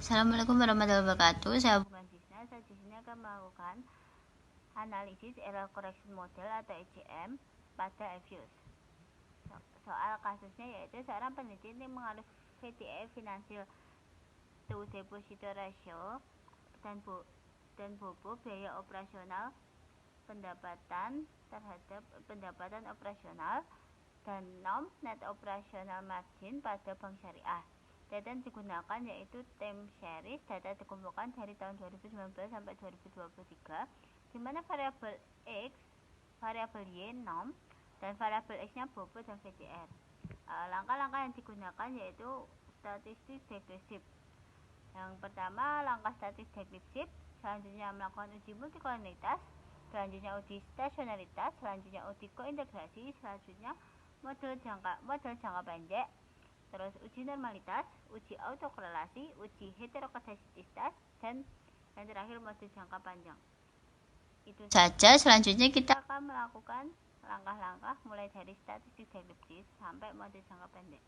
Assalamualaikum warahmatullahi wabarakatuh. Saya bukan Cisna. Saya di sini akan melakukan analisis error correction model atau ECM pada EViews. Soal kasusnya yaitu seorang peneliti yang mengalih VTE financial to deposito ratio dan bobo biaya operasional pendapatan terhadap pendapatan operasional dan NOM net operational margin pada bank syariah. Data yang digunakan yaitu time series. Data dikumpulkan dari tahun 2019 sampai 2023, di mana variabel X, variabel Y, NOM, dan variabel X-nya bobo dan VCR. Langkah-langkah yang digunakan yaitu statistik degresif. Yang pertama, langkah statistik degresif, selanjutnya melakukan uji multikolonialitas, selanjutnya uji stasionaritas, selanjutnya uji kointegrasi, selanjutnya model jangka pendek, terus uji normalitas, uji autokorelasi, uji heterokodasisitas, dan yang terakhir model jangka panjang. Itu saja. Selanjutnya kita akan melakukan langkah-langkah mulai dari statistik degresif sampai model jangka pendek.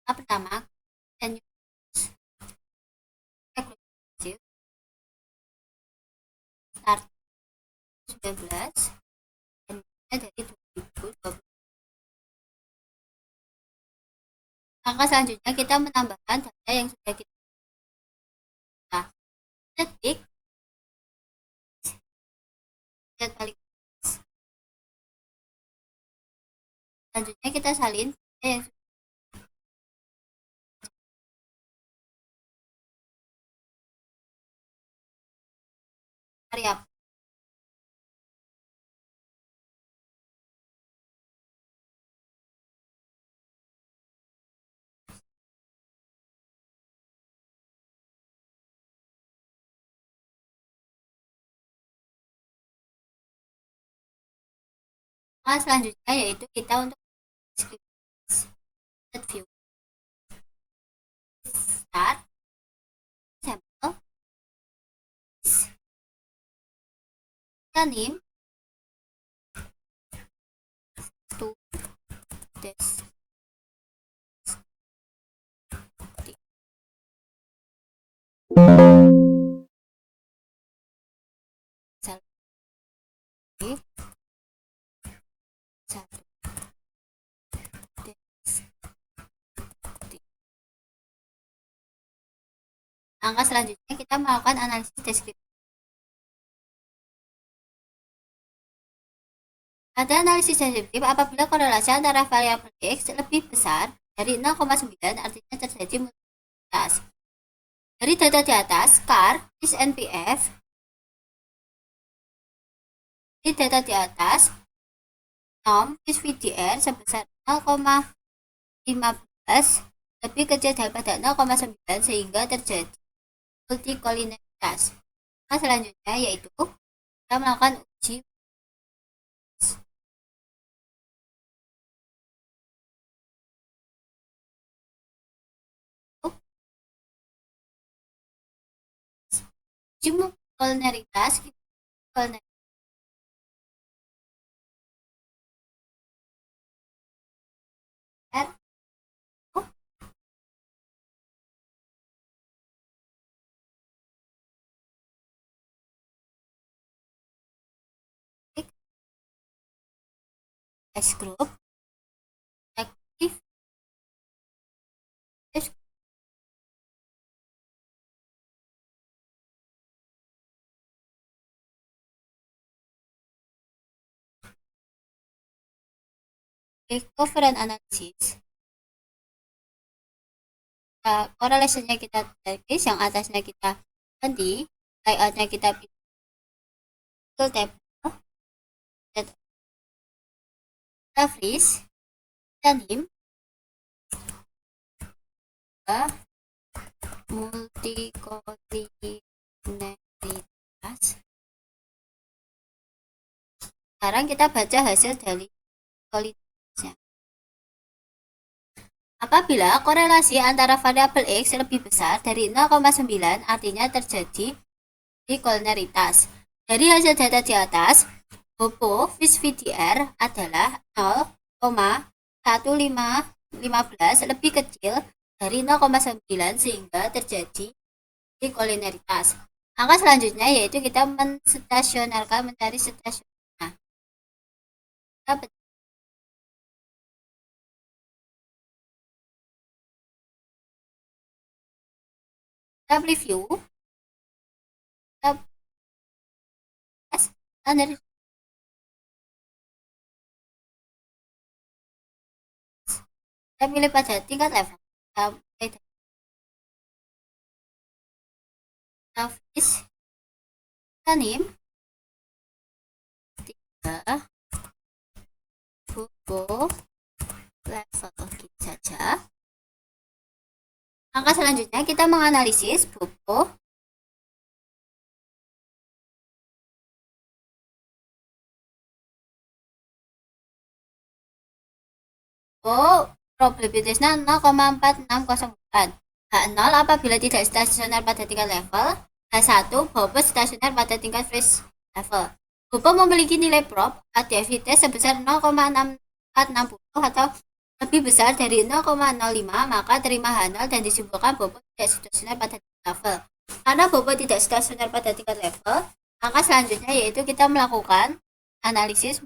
Pertama, start 19 dan dari 2020. Langkah selanjutnya kita menambahkan data yang sudah kita ketik dan balik. Selanjutnya kita salin data yang variabel. Selanjutnya yaitu kita untuk set view start sampel name to this Langkah selanjutnya kita melakukan analisis deskriptif. Pada analisis deskriptif, apabila korelasi antara variabel X lebih besar dari 0,9, artinya terjadi multiplikasi. Dari data di atas, CAR, is NPF. Di data di atas, NOM, is VDR sebesar 0,15 lebih kecil daripada 0,9 sehingga terjadi multikolinialitas. Selanjutnya yaitu kita melakukan uji multikolinialitas. S group active covariance analysis. Korelasinya kita tulis, yang atasnya kita ganti, layoutnya kita pilih table, kita freeze, dan name multikolinialitas Sekarang kita baca hasil dari kualitasnya. Apabila korelasi antara variabel X lebih besar dari 0,9, artinya terjadi linearitas. Dari hasil data di atas, HOPO vis VDR adalah 0,1515 lebih kecil dari 0,9 sehingga terjadi linearitas. Angka selanjutnya yaitu kita menstasionarkan, mencari stasioner. Nah, kita preview, kita pilih pada tingkat level, kita name 3 buku level gitu saja. Langkah selanjutnya kita menganalisis buku probabilitasnya 0,4604. H0 apabila tidak stasioner pada tingkat level. H1 Bobo stasioner pada tingkat freeze level. Bobo memiliki nilai prob aktivitas sebesar 0,6460 atau lebih besar dari 0,05, maka terima H0 dan disimpulkan Bobo tidak stasioner pada tingkat level. Karena Bobo tidak stasioner pada tingkat level, maka selanjutnya yaitu kita melakukan analisis,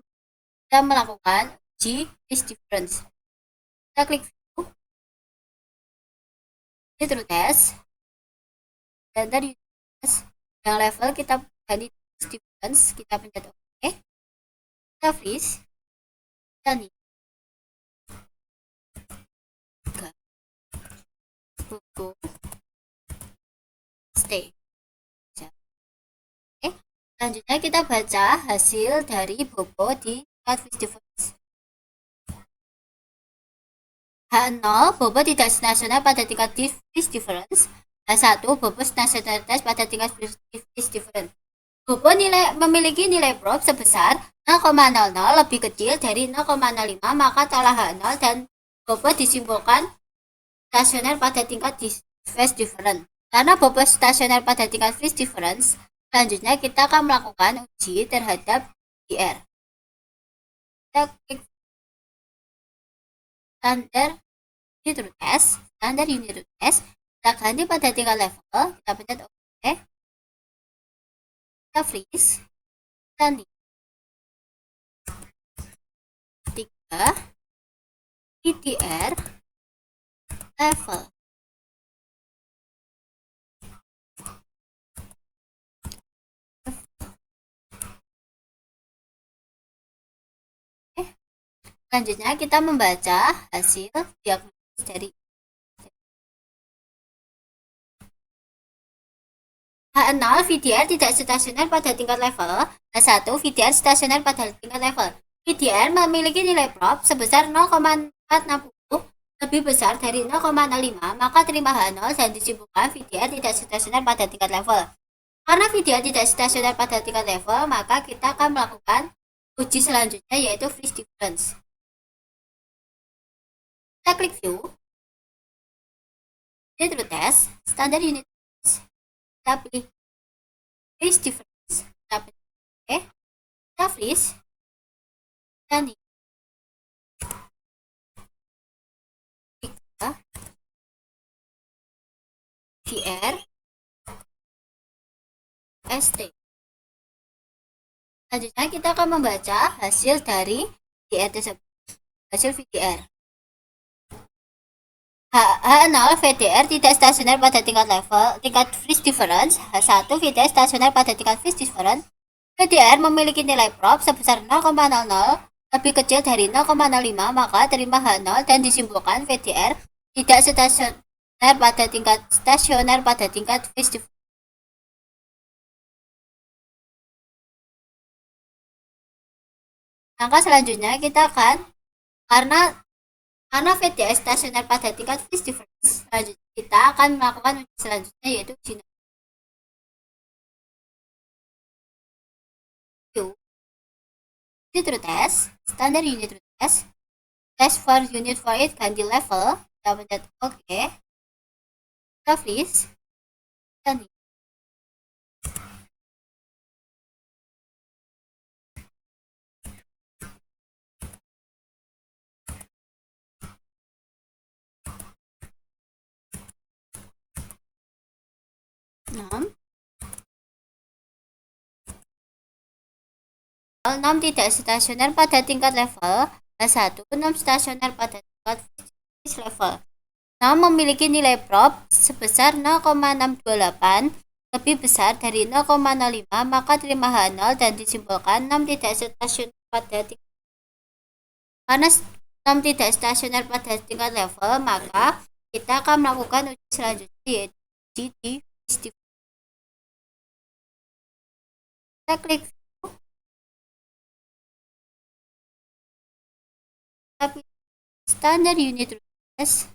kita melakukan uji phase difference. Kita klik view, ini true test, dan tadi yang level kita ganti difference, kita pencet OK, kita freeze, kita nih buku stay. Oke, selanjutnya kita baca hasil dari Bobo di tingkat freeze difference. H0 Bobo tidak stasioner pada tingkat freeze difference. H1 Bobo stasionaritas pada tingkat freeze difference. Bobo memiliki nilai prob sebesar 0,00 lebih kecil dari 0,05, maka telah H0 dan Bobo disimpulkan stasioner pada tingkat phase difference. Karena Bobo stasioner pada tingkat phase difference, selanjutnya kita akan melakukan uji terhadap DR. Kita klik standar unit test, standar unit test, kita ganti pada tingkat level, kita pencet OK, kita freeze, kita nih 3 VDR level. Selanjutnya kita membaca hasil diagnosis dari H0 VDR tidak stasioner pada tingkat level. H1 VDR stasioner pada tingkat level. VDR memiliki nilai prob sebesar 0,460 lebih besar dari 0,05, maka terima H0 dan disimpulkan VDR tidak stasioner pada tingkat level. Karena VDR tidak stasioner pada tingkat level, maka kita akan melakukan uji selanjutnya yaitu freeze difference. Kita klik view, ini true test, standar unit test, kita pilih freeze difference, kita pilih OK, kita freeze, kita nih VR ST. Selanjutnya kita akan membaca hasil dari VR tersebut, hasil VDR. H0 VDR tidak stasioner pada tingkat freeze difference. H1 VDR stasioner pada tingkat freeze difference. VDR memiliki nilai prob sebesar 0,00 lebih kecil dari 0,05, maka terima H0 dan disimpulkan VDR tidak stasioner pada tingkat freeze difference. Langkah selanjutnya kita akan karena VDR stasioner pada tingkat freeze difference, selanjutnya kita akan melakukan uji selanjutnya yaitu uji unit root test, standar unit root test for unit for it ganti level, kita pencet OK, kita freeze, dan 6 tidak stasioner pada tingkat level H1, 6 stasioner pada tingkat physics level. 6 memiliki nilai prop sebesar 0,628 lebih besar dari 0,05, maka terima H0 dan disimpulkan 6 tidak stasioner pada tingkat. Karena 6 tidak stasioner pada tingkat level, maka kita akan melakukan uji selanjutnya, yaitu uji di Phase. Kita klik tapi standar unit root test,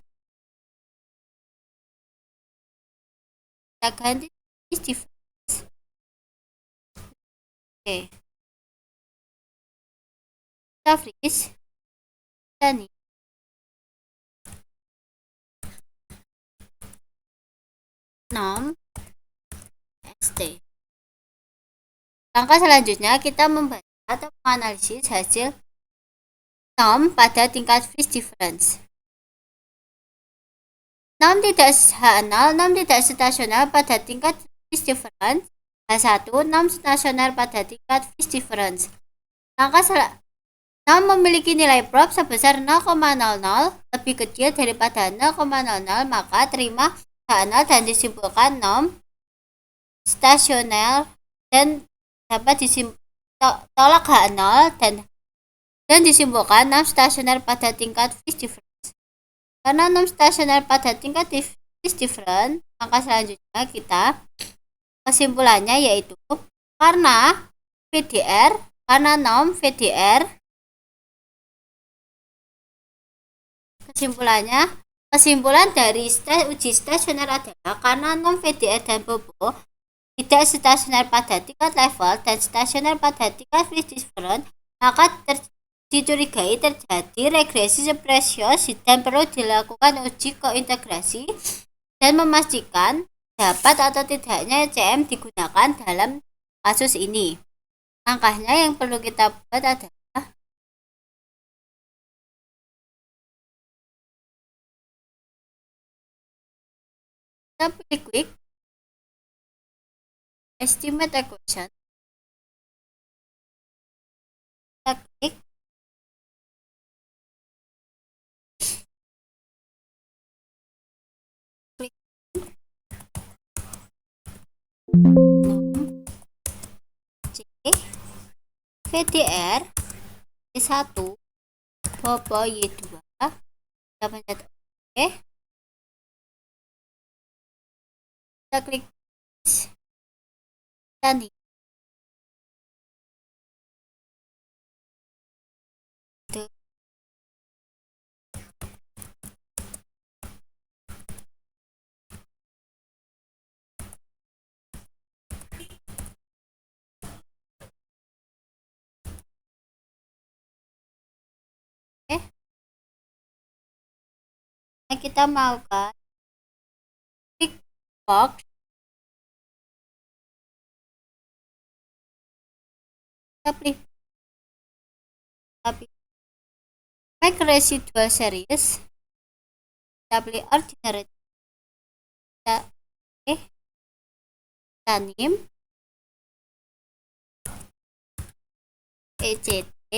kita ganti difference. Oke, kita freeze dan 6 ST. Langkah selanjutnya kita membaca atau menganalisis hasil 6 pada tingkat phase difference. 6 tidak H0, 6 tidak stasioner pada tingkat phase difference. H1, 6 stasioner pada tingkat phase difference. Langkah 6 memiliki nilai prop sebesar 0,00 lebih kecil daripada 0,00, maka terima H0 dan disimpulkan 6 stasioner dan dapat tolak H0 dan disimpulkan 6 stasioner pada tingkat phase difference. Karena 6 stasioner pada tingkat phase difference, maka selanjutnya kita kesimpulannya yaitu karena norm VDR, kesimpulan dari uji stasioner adalah karena norm VDR dan Bobo tidak stasioner pada tingkat level dan stasioner pada tingkat phase difference, maka dicurigai terjadi regresi spesies dan perlu dilakukan uji kointegrasi dan memastikan dapat atau tidaknya ECM digunakan dalam kasus ini. Langkahnya yang perlu kita buat adalah kita pilih quick estimate equation, kita klik C VDR Y1 Bobo Y2, kita pencet OK, kita klik dan kita melakukan tick box tapi make residual series, kita pilih ordinary, kita tanim ECT,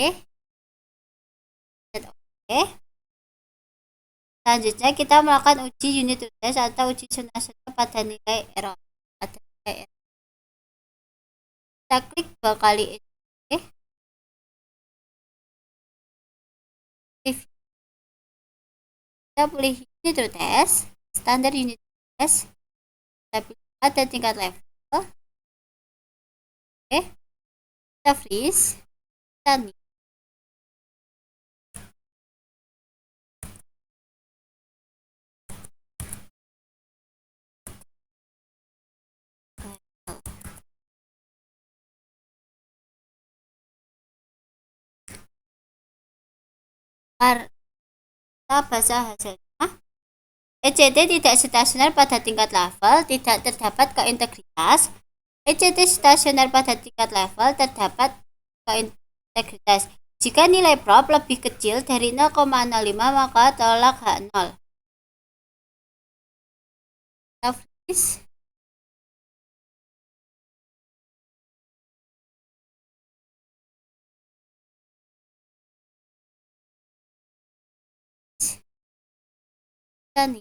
oke. Selanjutnya kita melakukan uji unit root test atau uji zona-zona pada nilai error. Kita klik 2 kali ECT, kita pilih unit root test, standar unit root test, kita pilih pada tingkat level, oke. Kita freeze dan Kita baca hasilnya. ECT tidak stasioner pada tingkat level, tidak terdapat keintegritas. ECT stasioner pada tingkat level terdapat keintegritas. Jika nilai prop lebih kecil dari 0,05 maka tolak H0. Freeze. Dan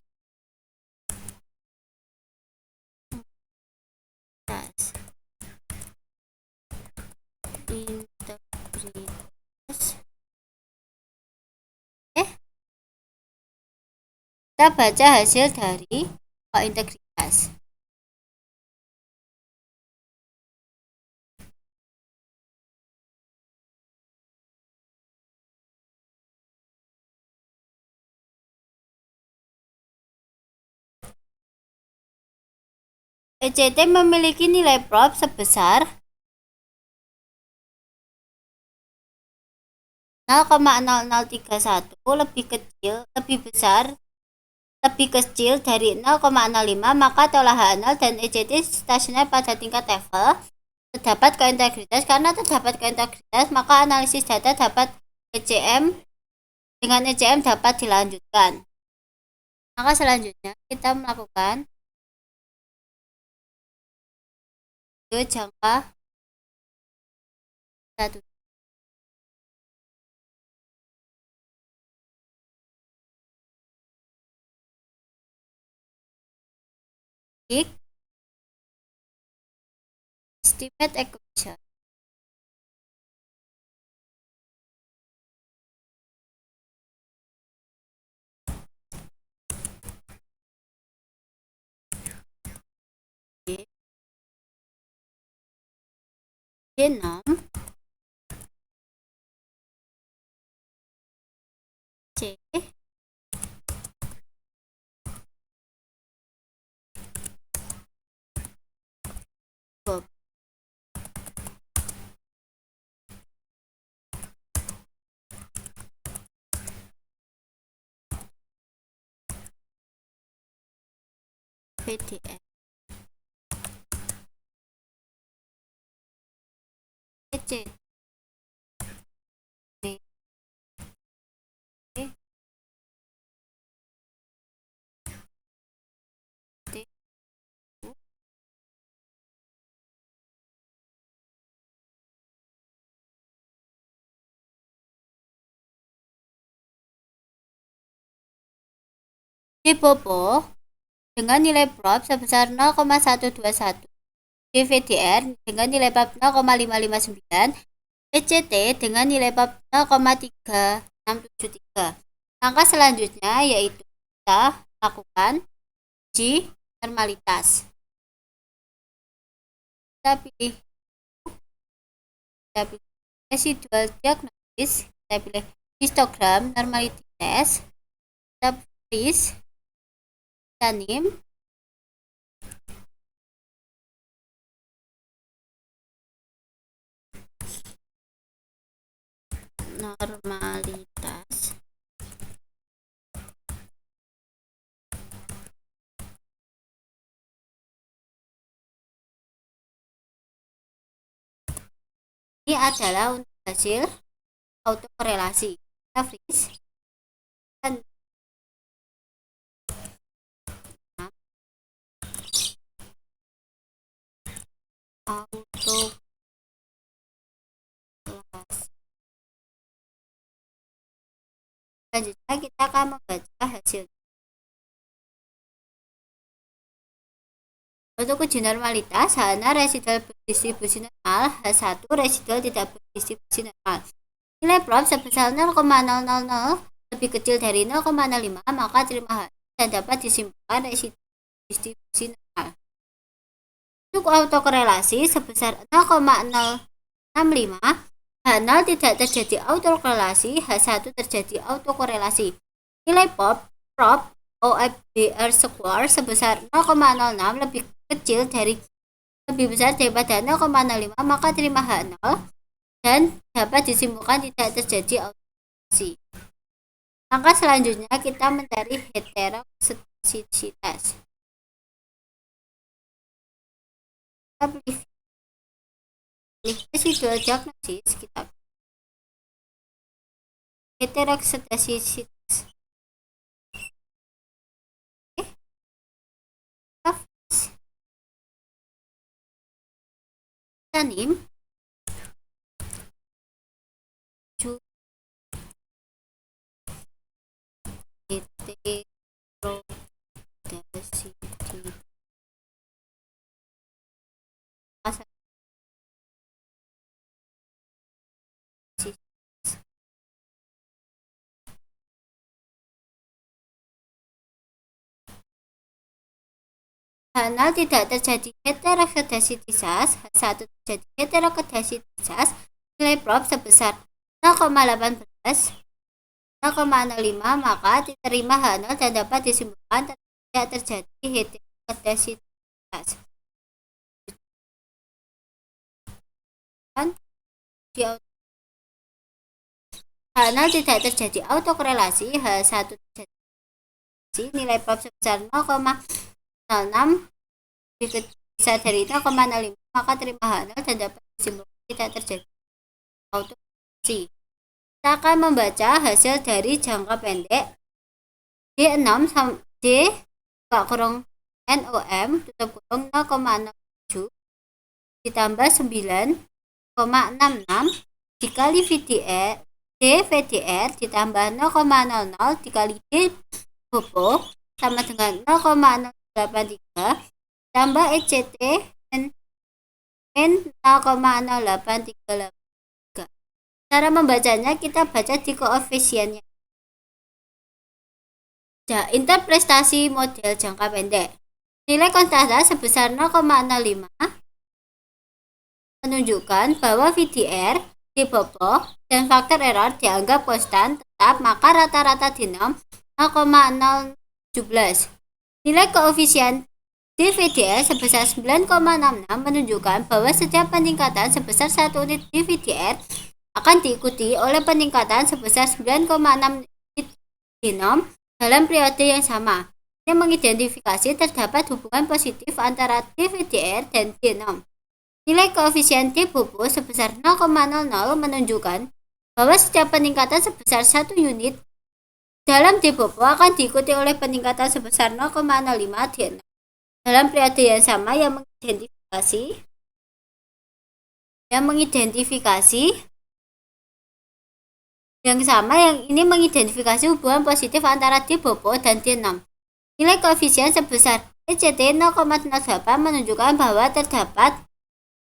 integritas. Kita baca hasil dari kointegritas. ECT memiliki nilai prop sebesar 0,0031 lebih kecil dari 0,05 maka tolak H0 dan ECT stasioner pada tingkat level terdapat keintegritas. Karena terdapat keintegritas maka analisis data dapat dengan ECM dapat dilanjutkan. Maka selanjutnya kita melakukan jangka 1. Estimate equation. Genom C PDN EC Dibobo dengan nilai prop sebesar 0,121, DVDR dengan nilai prop 0,559, ECT dengan nilai prop 0,3673. Langkah selanjutnya yaitu kita lakukan uji normalitas. Kita pilih residual diagnosis, kita pilih histogram normality test, kita freeze, kita name, normalitas. Ini adalah untuk hasil autokorelasi. Kita freeze dan autokorelasi. Selanjutnya kita akan membaca hasil. Untuk uji normalitas, H0 residual berdistribusi normal, H1 residual tidak berdistribusi normal. Nilai prop sebesar 0,000 lebih kecil dari 0,05 maka terima H dan dapat disimpulkan residual distribusi normal. Untuk autokorelasi sebesar 0,065, H0 tidak terjadi autokorelasi, H1 terjadi autokorelasi. Nilai prop OFBR square sebesar 0,06 lebih besar daripada 0,05 maka terima H0 dan dapat disimpulkan tidak terjadi autokorelasi. Langkah selanjutnya kita mencari heteroskedasitas. Kita pilih residual diagnosis, kita heteroskedasitas. Tanim H0 tidak terjadi heteroskedasitas, H1 terjadi heteroskedasitas, nilai prop sebesar 0,18, 0,05, maka diterima H0 dan dapat disimpulkan tidak terjadi heteroskedasitas. H0 tidak terjadi autokorelasi, H1 terjadi nilai prop sebesar 0,06 bisa dari 0,05, maka terima H0 dan dapat disimpulkan tidak terjadi autokorelasi. Kita akan membaca hasil dari jangka pendek D6 D kurang NOM tutup kurung 0,07 ditambah 9,66 dikali VDR DVDR ditambah 0,00 dikali D Bobo sama dengan 0,083 tambah ECT N 0,0838. Cara membacanya kita baca di koefisiennya. Interpretasi model jangka pendek. Nilai konstanta sebesar 0,05 menunjukkan bahwa VDR, Dbobo, dan faktor error dianggap konstan tetap, maka rata-rata denom 0,017. Nilai koefisien dVDR sebesar 9,66 menunjukkan bahwa setiap peningkatan sebesar 1 unit dVDR akan diikuti oleh peningkatan sebesar 9,6 unit denom dalam periode yang sama. Ini mengidentifikasi terdapat hubungan positif antara dVDR dan denom. Nilai koefisien Dbobo sebesar 0,00 menunjukkan bahwa setiap peningkatan sebesar 1 unit dalam Dbobo akan diikuti oleh peningkatan sebesar 0,05 denom dalam periode yang sama, yang ini mengidentifikasi hubungan positif antara Dbobo dan denom. Nilai koefisien sebesar ECT 0,08 menunjukkan bahwa terdapat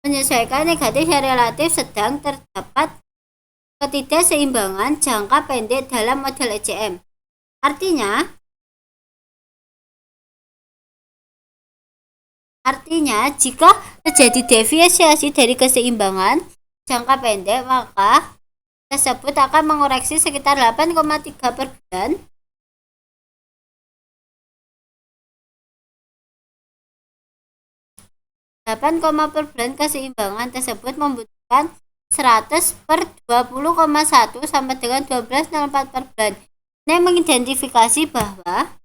menyesuaikan negatif yang relatif sedang terdapat ketidakseimbangan jangka pendek dalam model ECM. Artinya, jika terjadi deviasi dari keseimbangan jangka pendek, maka tersebut akan mengoreksi sekitar 8,3 per bulan. 8, per bulan keseimbangan tersebut membutuhkan 100 per 20,1 sampai dengan 12,04 per bulan. Ini mengidentifikasi bahwa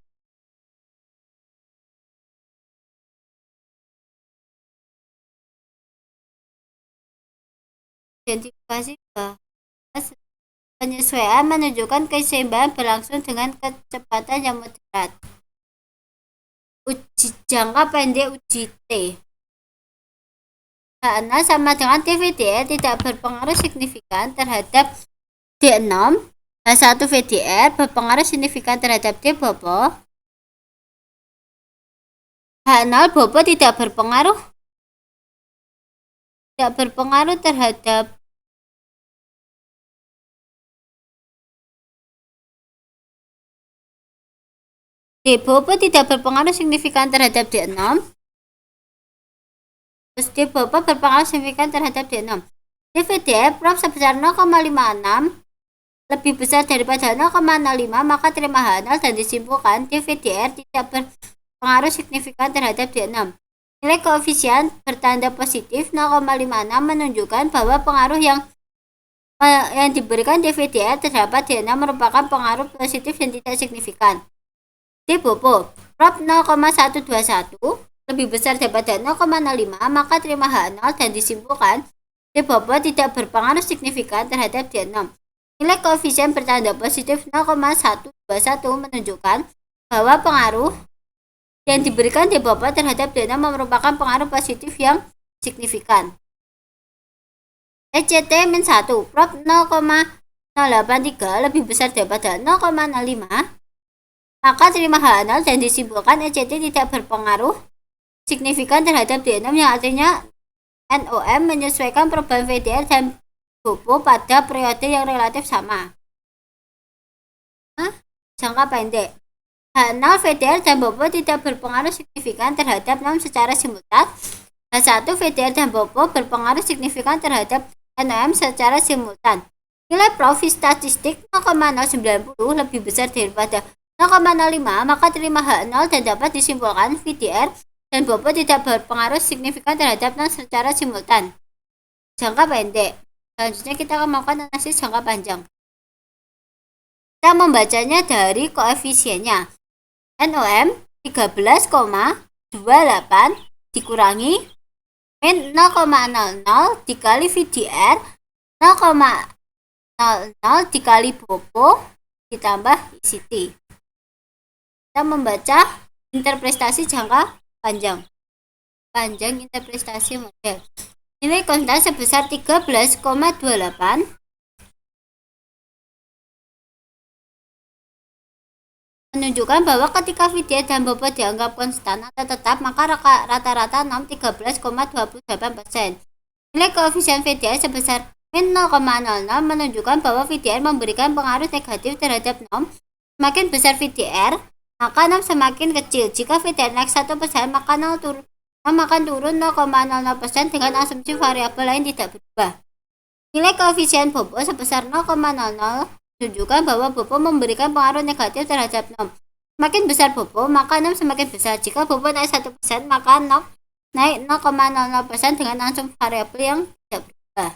penyesuaian menunjukkan keseimbangan berlangsung dengan kecepatan yang moderat. Uji jangka pendek uji T. H0 sama dengan dVDR tidak berpengaruh signifikan terhadap D6. H1 VDR berpengaruh signifikan terhadap Dbobo. H0 Bobo tidak berpengaruh terhadap Dbobo tidak berpengaruh signifikan terhadap D6. Terus Dbobo berpengaruh signifikan terhadap D6. dVDR prop sebesar 0,56 lebih besar daripada 0,05, maka terima H0 dan disimpulkan dVDR tidak berpengaruh signifikan terhadap D6. Nilai koefisien bertanda positif 0,56 menunjukkan bahwa pengaruh yang yang diberikan di VDR terdapat DNA merupakan pengaruh positif yang tidak signifikan. Di Bobo, prop 0,121 lebih besar daripada 0,05, maka terima H0 dan disimpulkan di Bobo tidak berpengaruh signifikan terhadap genom. Nilai koefisien bertanda positif 0,121 menunjukkan bahwa pengaruh yang diberikan di Bobo terhadap genom merupakan pengaruh positif yang signifikan. ECT-1 prop 0,083 lebih besar daripada 0,05, maka terima H0 dan disimpulkan ECT tidak berpengaruh signifikan terhadap genom, yang artinya NOM menyesuaikan perubahan VDR dan Bobo pada periode yang relatif sama. Jangka pendek, H0 VDR dan Bobo tidak berpengaruh signifikan terhadap NOM secara simultan. H1 VDR dan Bobo berpengaruh signifikan terhadap NOM secara simultan. Nilai profil statistik 0,090 lebih besar daripada 0,05, maka terima H0 dan dapat disimpulkan VDR dan Bobo tidak berpengaruh signifikan terhadap NOM secara simultan. Jangka pendek. Selanjutnya kita akan melakukan analisis jangka panjang. Kita membacanya dari koefisiennya. NOM 13,28 dikurangi min 0,00 dikali VDR 0,00 dikali Bobo ditambah ICT. Kita membaca interpretasi jangka panjang interpretasi model. Nilai konstan sebesar 13,28 menunjukkan bahwa ketika VDR dan Bobo dianggap konstan atau tetap, maka rata-rata NOM 13,28%. Nilai koefisien VDR sebesar min 0,00 menunjukkan bahwa VDR memberikan pengaruh negatif terhadap NOM. Semakin besar VDR, maka NOM semakin kecil. Jika VDR naik 1%, maka NOM akan turun 0,00% dengan asumsi variabel lain tidak berubah. Nilai koefisien Bobo sebesar 0,00 menunjukkan bahwa Bobo memberikan pengaruh negatif terhadap NOM. Semakin besar Bobo, maka NOM semakin besar. Jika Bobo naik 1%, maka NOM naik 0,00% dengan asumsi variabel yang tidak berubah.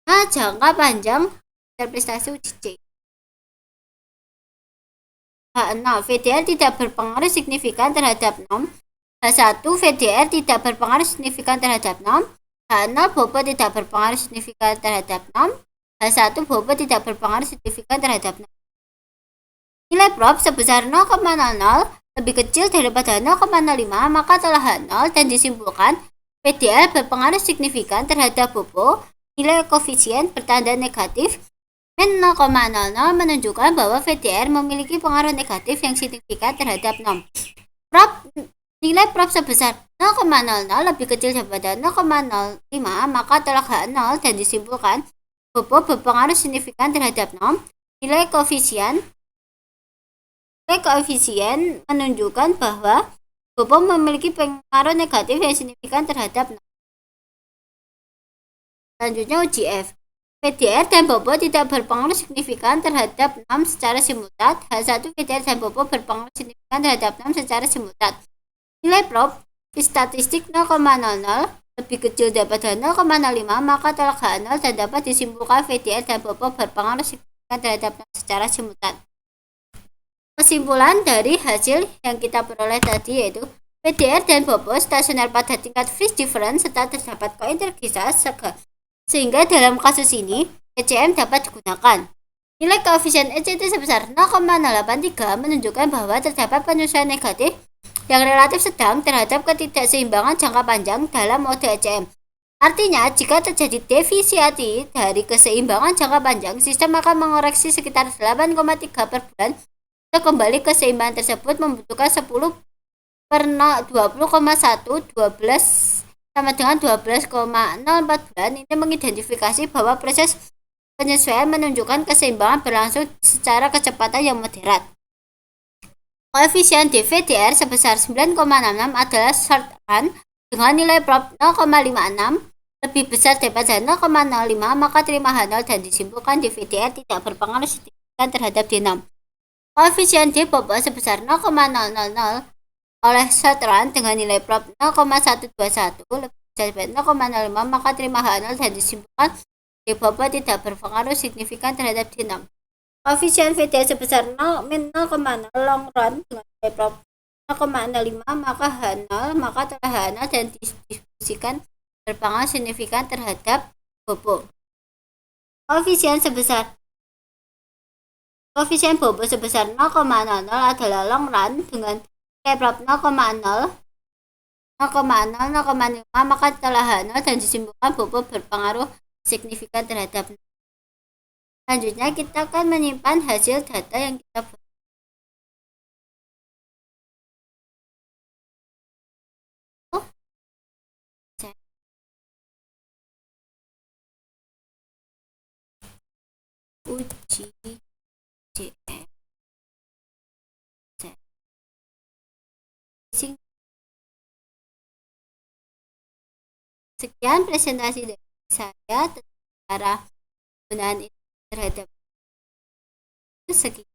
Nah, jangka panjang interpretasi uji C. H0 VDR tidak berpengaruh signifikan terhadap NOM. H1 VDR tidak berpengaruh signifikan terhadap NOM. H0 Bobo tidak berpengaruh signifikan terhadap NOM. H1 Bobo tidak berpengaruh signifikan terhadap NOM. Nilai prop sebesar 0,00 lebih kecil daripada 0,05, maka telah H0 dan disimpulkan VDR berpengaruh signifikan terhadap Bobo. Nilai koefisien bertanda negatif min 0,00 menunjukkan bahwa VDR memiliki pengaruh negatif yang signifikan terhadap NOM. Nilai prop sebesar 0,00 lebih kecil daripada 0,05, maka telah H0 dan disimpulkan Bobo berpengaruh signifikan terhadap NOM. Nilai koefisien menunjukkan bahwa Bobo memiliki pengaruh negatif yang signifikan terhadap NOM. Selanjutnya uji F. VDR dan Bobo tidak berpengaruh signifikan terhadap NOM secara simultan. H1 VDR dan Bobo berpengaruh signifikan terhadap NOM secara simultan. Nilai prop statistik 0,00 lebih kecil daripada 0,05, maka telah H0 dan dapat disimpulkan VDR dan Bobo berpengaruh signifikan terhadap NOM secara simultan. Kesimpulan dari hasil yang kita peroleh tadi yaitu VDR dan Bobo stasioner pada tingkat phase difference serta terdapat kointergisas sehingga dalam kasus ini ECM dapat digunakan. Nilai koefisien ECT sebesar 0,083 menunjukkan bahwa terdapat penyesuaian negatif yang relatif sedang terhadap ketidakseimbangan jangka panjang dalam mode ECM. Artinya, jika terjadi deviasi dari keseimbangan jangka panjang, sistem akan mengoreksi sekitar 8,3 per bulan. Untuk kembali keseimbangan tersebut membutuhkan 10 per 20,1 12 sama dengan 12,04 bulan. Ini mengidentifikasi bahwa proses penyesuaian menunjukkan keseimbangan berlangsung secara kecepatan yang moderat. Koefisien VDR sebesar 9,66 adalah short run dengan nilai prop 0,56 lebih besar daripada 0,05, maka terima H0 dan disimpulkan VDR tidak berpengaruh signifikan terhadap genom. Koefisien Bobo sebesar 0,000 oleh short run dengan nilai prop 0,121 lebih besar daripada 0,05, maka terima H0 dan disimpulkan Bobo tidak berpengaruh signifikan terhadap denom. Koefisien VD sebesar 0,0 long run dengan K-prop 0,05, maka H0 telah H0 dan didistribusikan berpengaruh signifikan terhadap Bobo. Koefisien Bobo sebesar 0,00 adalah long run dengan K-prop 0,0, 0,05, maka telah H0 dan disimpulkan Bobo berpengaruh signifikan terhadap. Selanjutnya kita akan menyimpan hasil data yang kita buat. Uji JM. Sekian presentasi dari saya tentang cara penggunaan terhadap sekian.